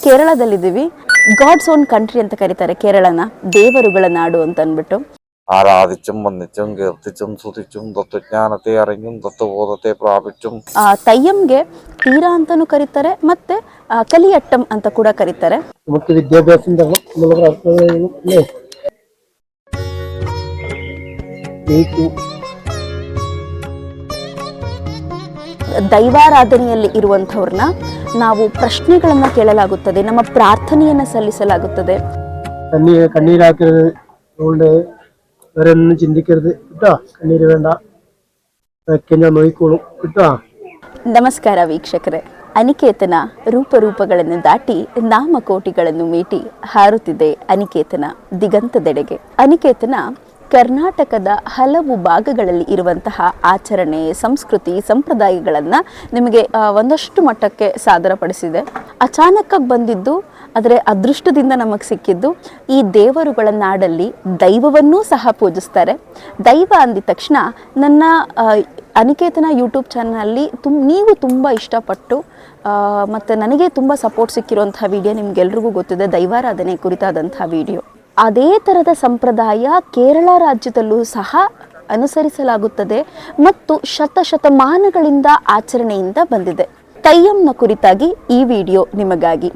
ಕೇರಳದಲ್ಲಿದ್ದೀವಿ. God's own country ಅಂತ ಕರೀತಾರೆ ಕೇರಳನ, ದೇವರುಗಳ ನಾಡು ಅಂತ ಅಂದ್ಬಿಟ್ಟು. ആരാധിച്ചും വന്ദിച്ചും കീർത്തിച്ചും സ്തുതിച്ചും തത്വജ്ഞാനത്തെ അറിഞ്ഞും തത്വബോധത്തെ പ്രാപിച്ചും ತಯ್ಯಂಗೆ ತೀರಾ ಅಂತಾನೂ ಕರೀತಾರೆ, ಮತ್ತೆ ಕಲಿಯಟ್ಟಂ ಅಂತ ಕೂಡ ಕರೀತಾರೆ. നമുക്ക് വിദ്യാഭ്യാസം തരണം എന്നുള്ള പ്രാർത്ഥന അല്ലേ. ದೈವಾರಾಧನೆಯಲ್ಲಿ ಇರುವಂಥವ್ರನ್ನ ನಾವು ಪ್ರಶ್ನೆಗಳನ್ನ ಕೇಳಲಾಗುತ್ತದೆ, ನಮ್ಮ ಪ್ರಾರ್ಥನೆಯನ್ನ ಸಲ್ಲಿಸಲಾಗುತ್ತದೆ. കണ്ണീരാക്കരുത്, അതുകൊണ്ട് വേറെ ഒന്നും ചിന്തിക്കരുത് കേട്ടോ. കണ്ണീര് വേണ്ട, അതൊക്കെ ഞാൻ നോക്കിക്കോളും കേട്ടോ. ನಮಸ್ಕಾರ ವೀಕ್ಷಕರೇ. ಅನಿಕೇತನ ರೂಪಗಳನ್ನು ದಾಟಿ ನಾಮಕೋಟಿಗಳನ್ನು ಮೀಟಿ ಹಾರುತ್ತಿದೆ ಅನಿಕೇತನ ದಿಗಂತದೆಡೆಗೆ. ಅನಿಕೇತನ ಕರ್ನಾಟಕದ ಹಲವು ಭಾಗಗಳಲ್ಲಿ ಇರುವಂತಹ ಆಚರಣೆ, ಸಂಸ್ಕೃತಿ, ಸಂಪ್ರದಾಯಗಳನ್ನು ನಿಮಗೆ ಒಂದಷ್ಟು ಮಟ್ಟಕ್ಕೆ ಸಾದರಪಡಿಸಿದೆ. ಅಚಾನಕ್ಕಾಗಿ ಬಂದಿದ್ದು, ಆದರೆ ಅದೃಷ್ಟದಿಂದ ನಮಗೆ ಸಿಕ್ಕಿದ್ದು ಈ ದೇವರುಗಳ ನಾಡಲ್ಲಿ ದೈವವನ್ನೂ ಸಹ ಪೂಜಿಸ್ತಾರೆ. ದೈವ ಅಂದಿದ ತಕ್ಷಣ ನನ್ನ ಅನಿಕೇತನ ಯೂಟ್ಯೂಬ್ ಚಾನಲಲ್ಲಿ ನೀವು ತುಂಬ ಇಷ್ಟಪಟ್ಟು ಮತ್ತು ನನಗೆ ತುಂಬ ಸಪೋರ್ಟ್ ಸಿಕ್ಕಿರುವಂಥ ವಿಡಿಯೋ ನಿಮಗೆಲ್ರಿಗೂ ಗೊತ್ತಿದೆ, ದೈವಾರಾಧನೆ ಕುರಿತಾದಂಥ ವಿಡಿಯೋ. ಅದೇ ಥರದ ಸಂಪ್ರದಾಯ ಕೇರಳ ರಾಜ್ಯದಲ್ಲೂ ಸಹ ಅನುಸರಿಸಲಾಗುತ್ತದೆ ಮತ್ತು ಶತಮಾನಗಳಿಂದ ಆಚರಣೆಯಿಂದ ಬಂದಿದೆ. ತಯ್ಯಂನ ಕುರಿತಾಗಿ ಈ ವಿಡಿಯೋ ನಿಮಗಾಗಿ.